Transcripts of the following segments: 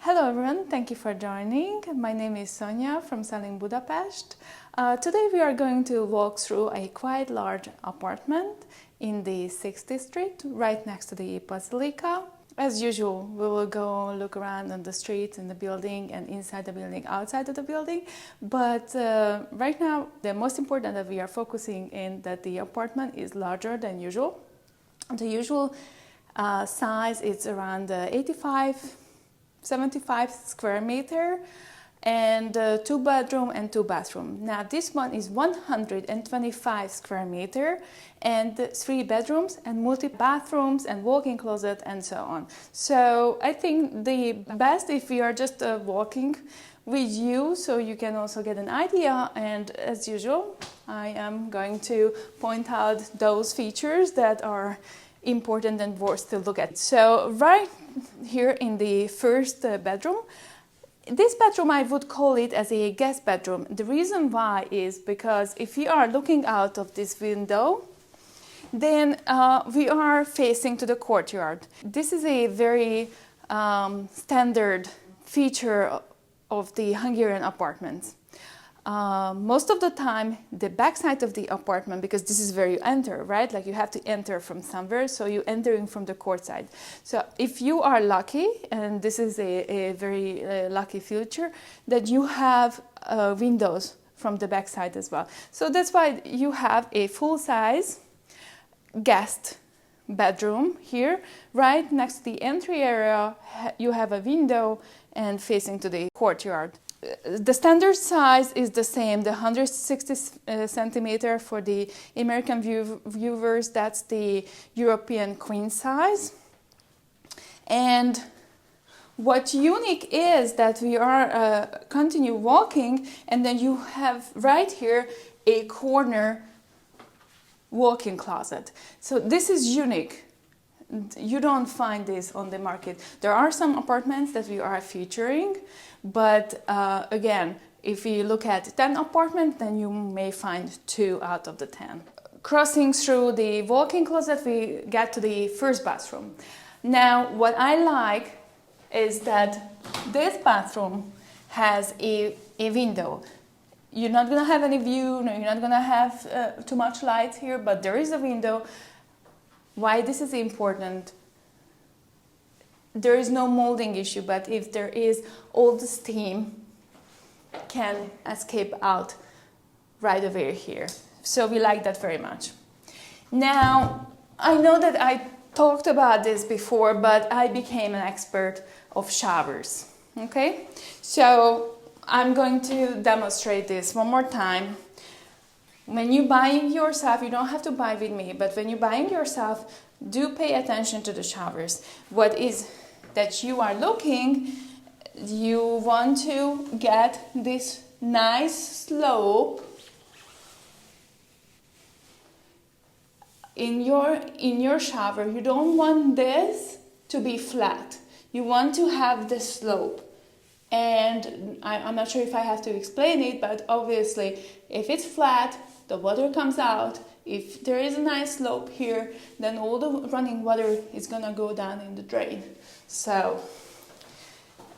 Hello everyone, thank you for joining. My name is Sonia from Selling Budapest. Today we are going to walk through a quite large apartment in the 6th district, right next to the Basilica. As usual, we will go look around on the streets in the building and inside the building, outside of the building. But right now, the most important that we are focusing in that the apartment is larger than usual. The usual size is around 75 square meter and 2 bedroom and 2 bathroom. Now this one is 125 square meter and 3 bedrooms and multi bathrooms and walk-in closet and so on. So I think the best if we are just walking with you, so you can also get an idea, and as usual I am going to point out those features that are important and worth to look at. So right here in the first bedroom, this bedroom I would call it as a guest bedroom. The reason why is because if you are looking out of this window, then we are facing to the courtyard. This is a very standard feature of the Hungarian apartments. Most of the time, the backside of the apartment, because this is where you enter, right? Like you have to enter from somewhere, so you're entering from the court side. So if you are lucky, and this is a very lucky feature, that you have windows from the backside as well. So that's why you have a full-size guest bedroom here, right next to the entry area. You have a window and facing to the courtyard. The standard size is the same, the 160 centimeter for the American viewers. That's the European queen size. And what unique is that we are continue walking, and then you have right here a corner walk-in closet. So this is unique. You don't find this on the market. There are some apartments that we are featuring, but again, if you look at 10 apartments, then you may find 2 out of the 10. Crossing through the walk-in closet, we get to the first bathroom. Now, what I like is that this bathroom has a window. You're not gonna have any view, no, you're not gonna have too much light here, but there is a window. Why this is important? There is no molding issue, but if there is, all the steam can escape out right over here. So we like that very much. Now, I know that I talked about this before, but I became an expert of showers, okay? So I'm going to demonstrate this one more time. When you're buying yourself, you don't have to buy with me, but when you're buying yourself, do pay attention to the showers. What is that you are looking, you want to get this nice slope in your shower. You don't want this to be flat. You want to have the slope. And I'm not sure if I have to explain it, but obviously if it's flat, the water comes out. If there is a nice slope here, then all the running water is gonna go down in the drain. So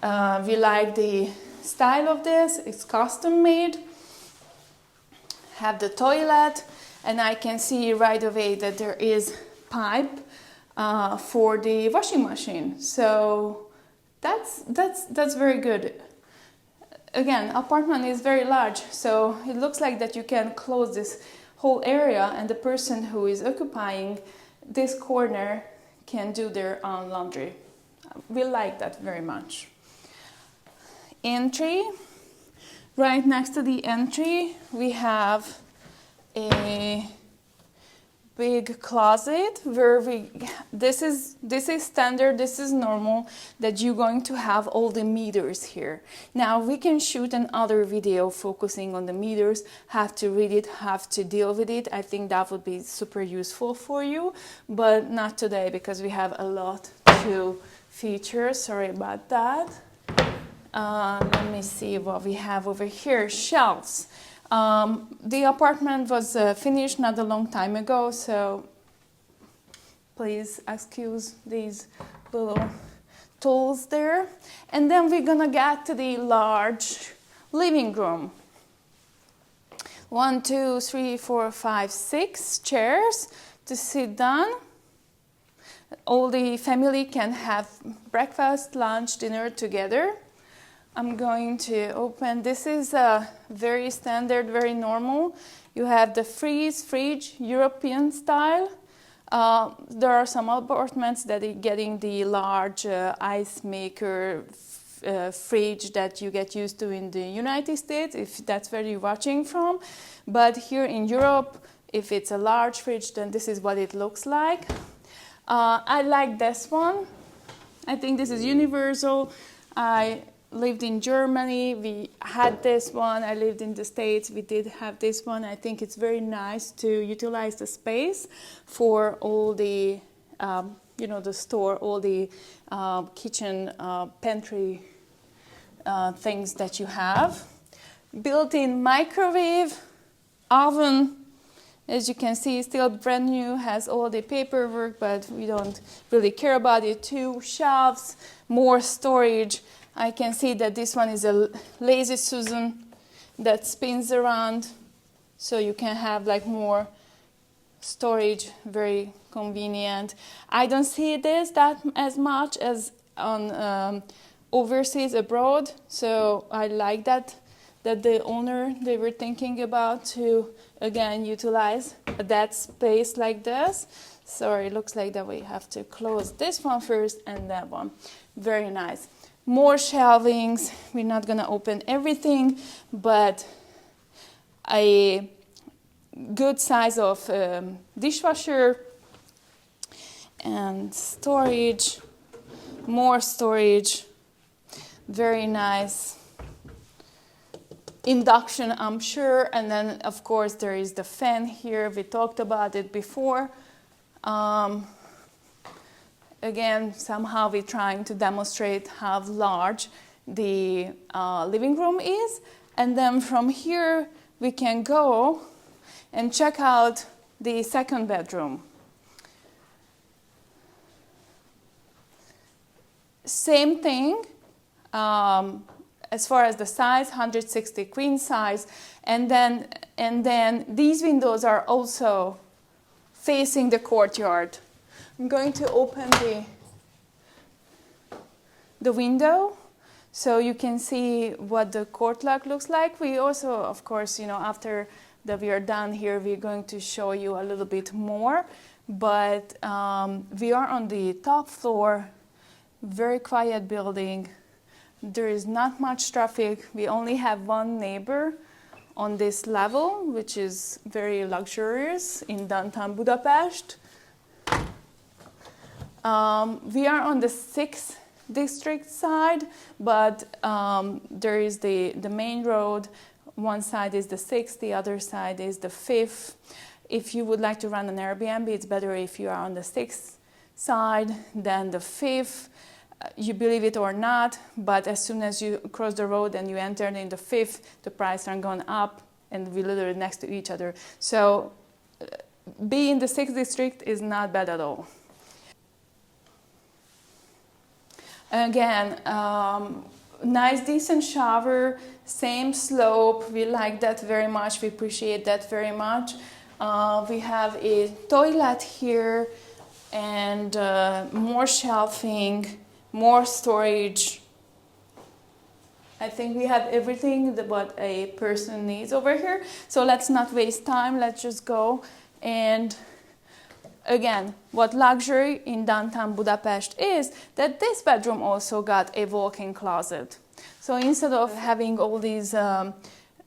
we like the style of this. It's custom made. Have the toilet, and I can see right away that there is pipe for the washing machine. So that's very good. Again, apartment is very large, so it looks like that you can close this whole area, and the person who is occupying this corner can do their own laundry. We like that very much. Entry. Right next to the entry, we have a big closet where this is standard, this is normal, that you're going to have all the meters here. Now we can shoot another video focusing on the meters, have to read it, have to deal with it. I think that would be super useful for you, but not today because we have a lot to feature. Sorry about that. Let me see what we have over here. Shelves. The apartment was finished not a long time ago, so please excuse these little tools there. And then we're gonna get to the large living room. 1, 2, 3, 4, 5, 6 chairs to sit down. All the family can have breakfast, lunch, dinner together. I'm going to open. This is very standard, very normal. You have the fridge, European style. There are some apartments that are getting the large ice maker fridge that you get used to in the United States, if that's where you're watching from. But here in Europe, if it's a large fridge, then this is what it looks like. I like this one. I think this is universal. I lived in Germany, we had this one. I lived in the States, we did have this one. I think it's very nice to utilize the space for all the, the store, all the kitchen, pantry things that you have. Built-in microwave, oven, as you can see, still brand new, has all the paperwork, but we don't really care about it. 2 shelves, more storage. I can see that this one is a lazy Susan that spins around, so you can have like more storage, very convenient. I don't see this that as much as on overseas abroad, so I like that the owner, they were thinking about to again utilize that space like this. Sorry, it looks like that we have to close this one first and that one. Very nice. More shelvings. We're not gonna open everything, but a good size of dishwasher and storage, more storage. Very nice. Induction, I'm sure, and then of course there is the fan here. We talked about it before. Again, somehow we're trying to demonstrate how large the living room is, and then from here we can go and check out the second bedroom. Same thing. As far as the size, 160 queen size, and then these windows are also facing the courtyard. I'm going to open the window so you can see what the courtyard looks like. We also, of course, after that we are done here, we're going to show you a little bit more. But we are on the top floor, very quiet building. There is not much traffic. We only have one neighbor on this level, which is very luxurious in downtown Budapest. We are on the 6th district side, but there is the main road. One side is the 6th, the other side is the 5th. If you would like to run an Airbnb, it's better if you are on the 6th side than the 5th. You believe it or not, but as soon as you cross the road and you enter in the 5th, the prices are going up, and we're literally next to each other. So being in the 6th district is not bad at all. Again, nice decent shower, same slope. We like that very much. We appreciate that very much. We have a toilet here and more shelving, more storage. I think we have everything that what a person needs over here. So let's not waste time. Let's just go. And again, what luxury in downtown Budapest is that this bedroom also got a walk-in closet. So instead of having all these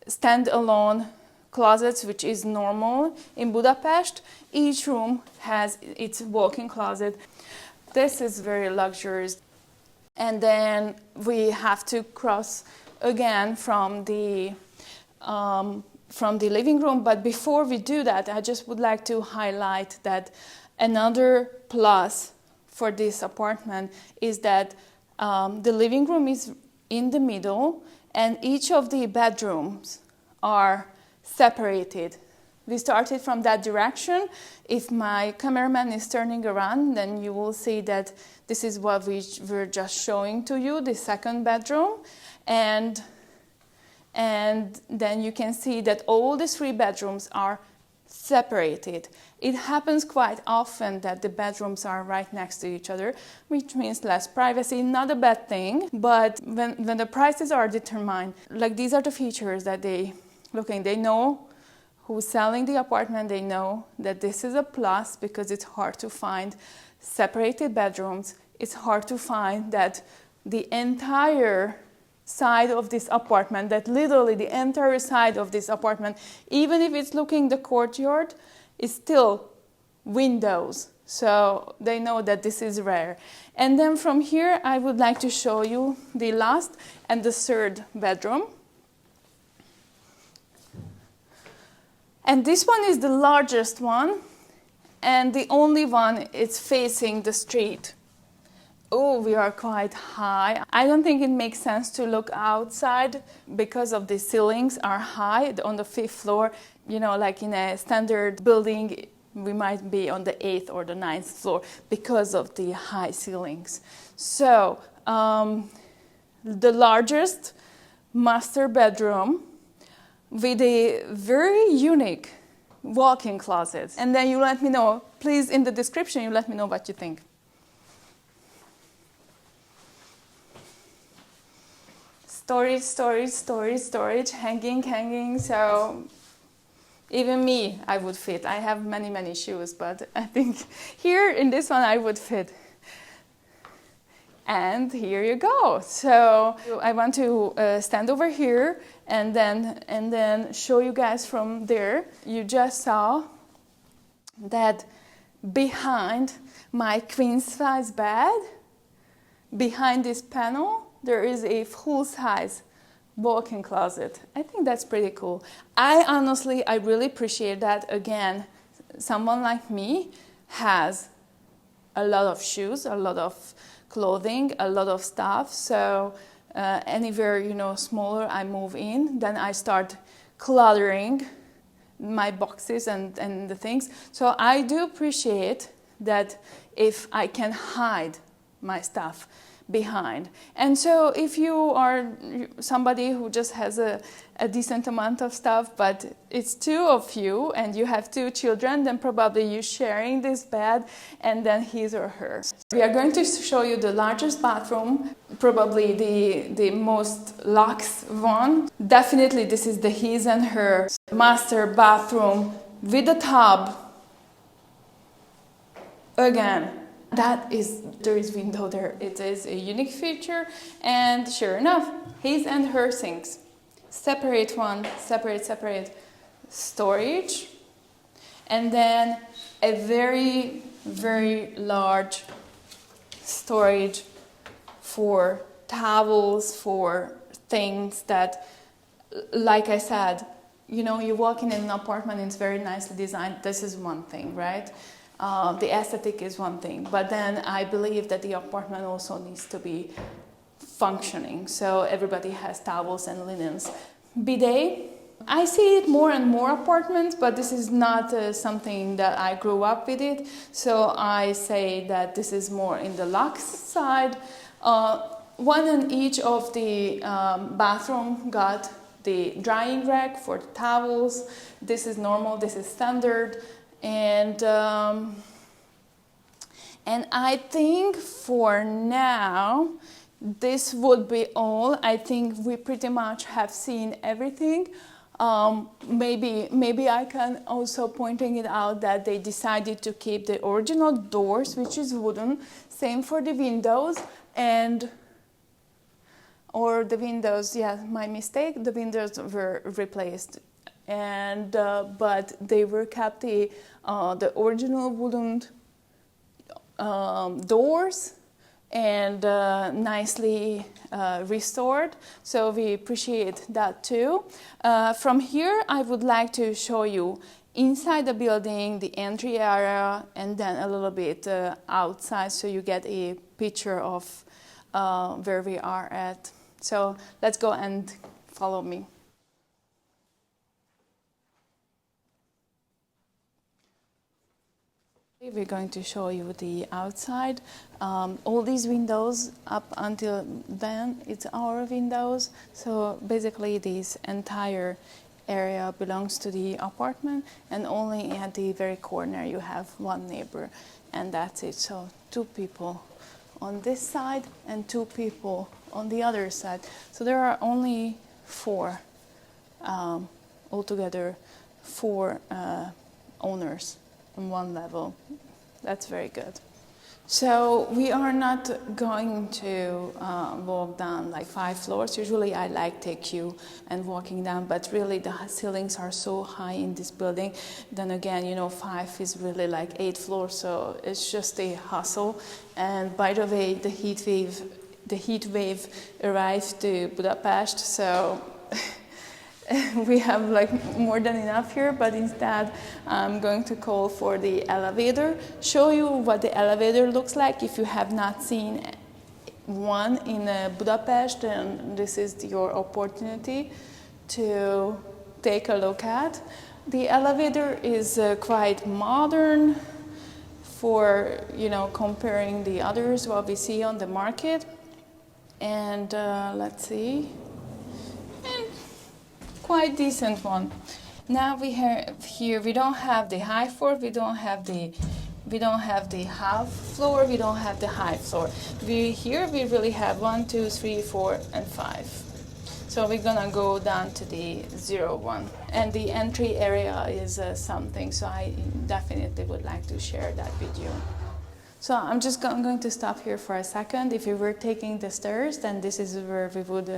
stand-alone closets, which is normal in Budapest, each room has its walk-in closet. This is very luxurious. And then we have to cross again from the living room. But before we do that, I just would like to highlight that another plus for this apartment is that the living room is in the middle, and each of the bedrooms are separated We started from that direction. If my cameraman is turning around, then you will see that this is what we were just showing to you, the second bedroom. And then you can see that all the 3 bedrooms are separated. It happens quite often that the bedrooms are right next to each other, which means less privacy, not a bad thing. But when the prices are determined, like these are the features that they know who's selling the apartment, they know that this is a plus because it's hard to find separated bedrooms. It's hard to find that the entire side of this apartment, that literally the entire side of this apartment, even if it's looking the courtyard, is still windows. So they know that this is rare. And then from here, I would like to show you the last and the 3rd bedroom. And this one is the largest one, and the only one is facing the street. Oh, we are quite high. I don't think it makes sense to look outside because of the ceilings are high on the 5th floor. You know, like in a standard building, we might be on the 8th or the 9th floor because of the high ceilings. So, the largest master bedroom with a very unique walk-in closet. And then you let me know, please, in the description, you let me know what you think. Storage, hanging. So even me, I would fit. I have many shoes, but I think here in this one, I would fit. And here you go. So I want to stand over here and then show you guys from there. You just saw that behind my queen size bed, behind this panel, there is a full-size walk-in closet. I think that's pretty cool. I really appreciate that. Again, someone like me has a lot of shoes, a lot of clothing, a lot of stuff. So anywhere, smaller I move in, then I start cluttering my boxes and the things. So I do appreciate that if I can hide my stuff behind. And so if you are somebody who just has a decent amount of stuff, but it's 2 of you and you have 2 children, then probably you're sharing this bed and then his or her. We are going to show you the largest bathroom, probably the most luxe one. Definitely this is the his and her master bathroom with a tub. Again, there is window there. It is a unique feature, and sure enough, his and her sinks. Separate storage, and then a very, very large storage for towels, for things that, like I said, you walk in an apartment, it's very nicely designed. This is one thing, right? The aesthetic is one thing, but then I believe that the apartment also needs to be functioning. So everybody has towels and linens. Bidet, I see it more and more apartments, but this is not something that I grew up with it. So I say that this is more in the luxe side. One in each of the bathroom got the drying rack for the towels. This is normal, this is standard. And I think for now, this would be all. I think we pretty much have seen everything. Maybe I can also pointing it out that they decided to keep the original doors, which is wooden. Same for the windows or the windows. Yeah, my mistake. The windows were replaced. And but they were kept the original wooden doors and nicely restored. So we appreciate that too. From here, I would like to show you inside the building, the entry area, and then a little bit outside, so you get a picture of where we are at. So let's go and follow me. We're going to show you the outside. All these windows up until then, it's our windows. So basically this entire area belongs to the apartment, and only at the very corner you have one neighbor, and that's it. So 2 people on this side and 2 people on the other side. So there are only 4, altogether 4 owners on one level. That's very good. So we are not going to walk down like 5 floors. Usually I like take you and walking down, but really the ceilings are so high in this building. Then again, 5 is really like 8 floors, so it's just a hustle. And by the way, the heat wave arrived to Budapest, so we have like more than enough here, but instead I'm going to call for the elevator, show you what the elevator looks like. If you have not seen one in Budapest, then this is your opportunity to take a look at. The elevator is quite modern for, comparing the others, what we see on the market. And let's see. Quite decent one. Now we have here, we don't have the high floor, we don't have the half floor, we don't have the high floor. We really have 1, 2, 3, 4, and 5. So we're gonna go down to the 0, 1. And the entry area is something, so I definitely would like to share that with you. So I'm just going to stop here for a second. If you were taking the stairs, then this is where we would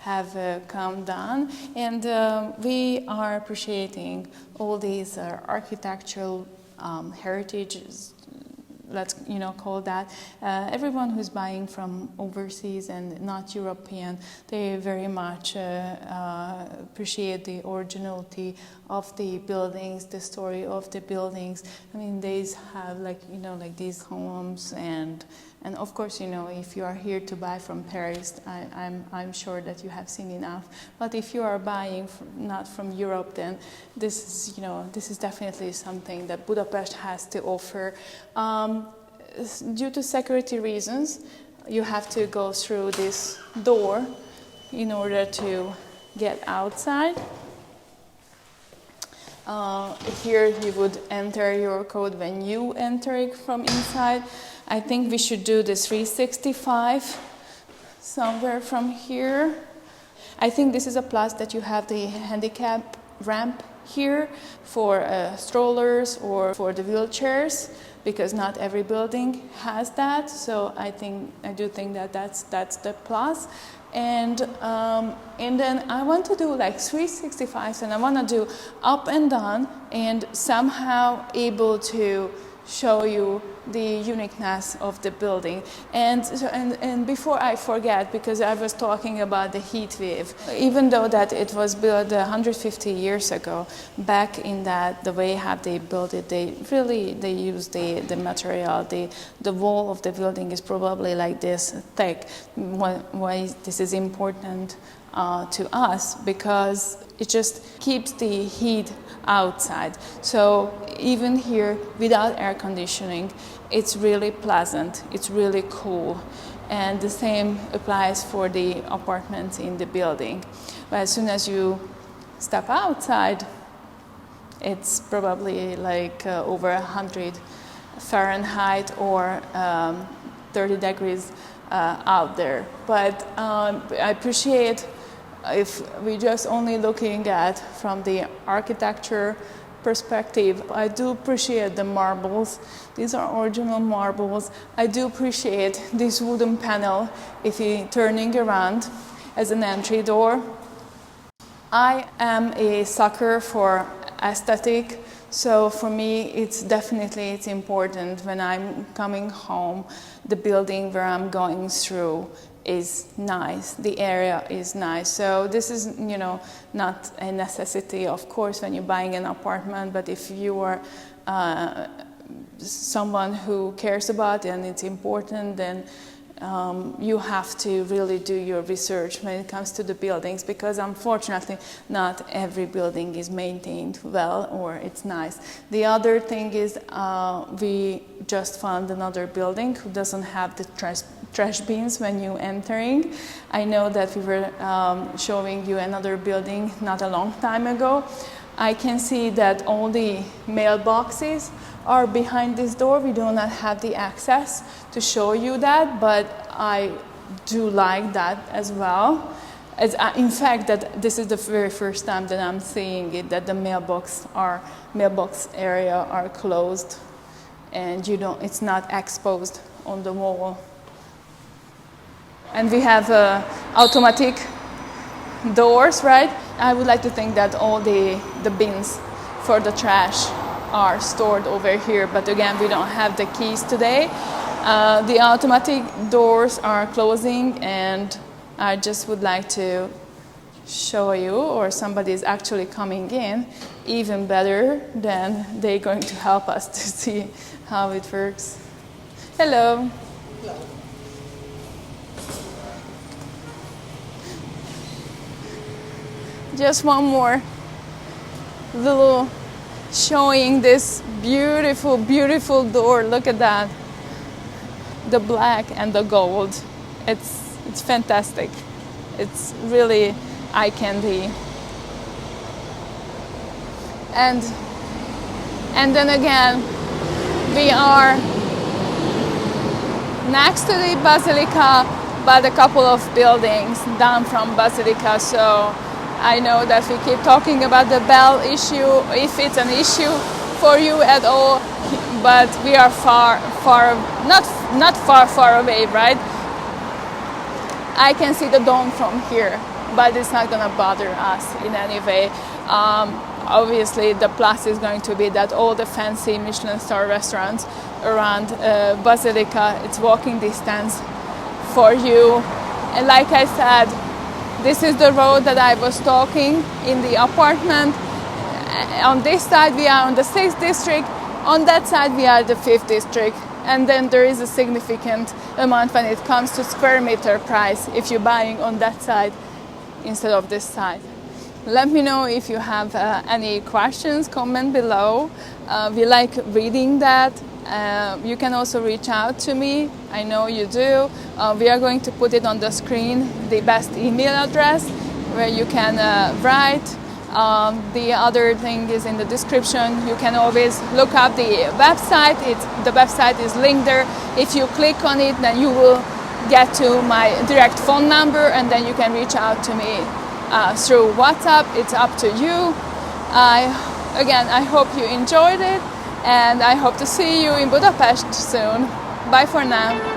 have come down. And we are appreciating all these architectural heritages, let's call that. Everyone who's buying from overseas and not European, they very much appreciate the originality of the buildings, the story of the buildings. I mean, they have like these homes, and of course, if you are here to buy from Paris, I'm sure that you have seen enough. But if you are buying not from Europe, then this is definitely something that Budapest has to offer. Due to security reasons, you have to go through this door in order to get outside. Here you would enter your code when you enter it from inside. I think we should do the 365 somewhere from here. I think this is a plus that you have the handicap ramp here for strollers or for the wheelchairs, because not every building has that. So I do think that that's the plus. And then I want to do like 365s, and I want to do up and down, and somehow able to show you the uniqueness of the building. And before I forget, because I was talking about the heat wave, even though that it was built 150 years ago, back in that, the way how they built it, they used the material, the wall of the building is probably like this thick. Why this is important to us, because it just keeps the heat outside. So even here, without air conditioning, it's really pleasant, it's really cool. And the same applies for the apartments in the building. But as soon as you step outside, it's probably like over 100 Fahrenheit or 30 degrees out there. But I appreciate if we're just only looking at from the architecture perspective, I do appreciate the marbles. These are original marbles. I do appreciate this wooden panel if you're turning around as an entry door. I am a sucker for aesthetic, so for me it's important when I'm coming home, the building where I'm going through is nice, the area is nice. So this is, not a necessity, of course, when you're buying an apartment, but if you are someone who cares about it and it's important, then you have to really do your research when it comes to the buildings, because unfortunately not every building is maintained well or it's nice. The other thing is we just found another building who doesn't have the trash bins when you entering. I know that we were showing you another building not a long time ago. I can see that all the mailboxes are behind this door. We do not have the access to show you that, but I do like that as well. In fact, that this is the very first time that I'm seeing it, that the mailbox area are closed, and it's not exposed on the wall. And we have automatic doors, right? I would like to think that all the bins for the trash are stored over here, but again, we don't have the keys today. The automatic doors are closing, and I just would like to show you, or somebody is actually coming in, even better, then they're going to help us to see how it works. Hello. Hello. Just one more little showing this beautiful, beautiful door. Look at that. The black and the gold. It's fantastic. It's really eye candy. And then again, we are next to the Basilica, but a couple of buildings down from Basilica, so I know that we keep talking about the bell issue, if it's an issue for you at all, but we are not far away, right? I can see the dome from here, but it's not gonna bother us in any way. Obviously, the plus is going to be that all the fancy Michelin star restaurants around Basilica, it's walking distance for you. And like I said, this is the road that I was talking in the apartment. On this side we are on the 6th district, on that side we are the 5th district, and then there is a significant amount when it comes to square meter price if you're buying on that side instead of this side. Let me know if you have any questions, comment below. We like reading that. You can also reach out to me. I know you do. We are going to put it on the screen, the best email address where you can write. The other thing is in the description. You can always look up the website. The website is linked there. If you click on it, then you will get to my direct phone number, and then you can reach out to me through WhatsApp. It's up to you. Again, I hope you enjoyed it, and I hope to see you in Budapest soon. Bye for now.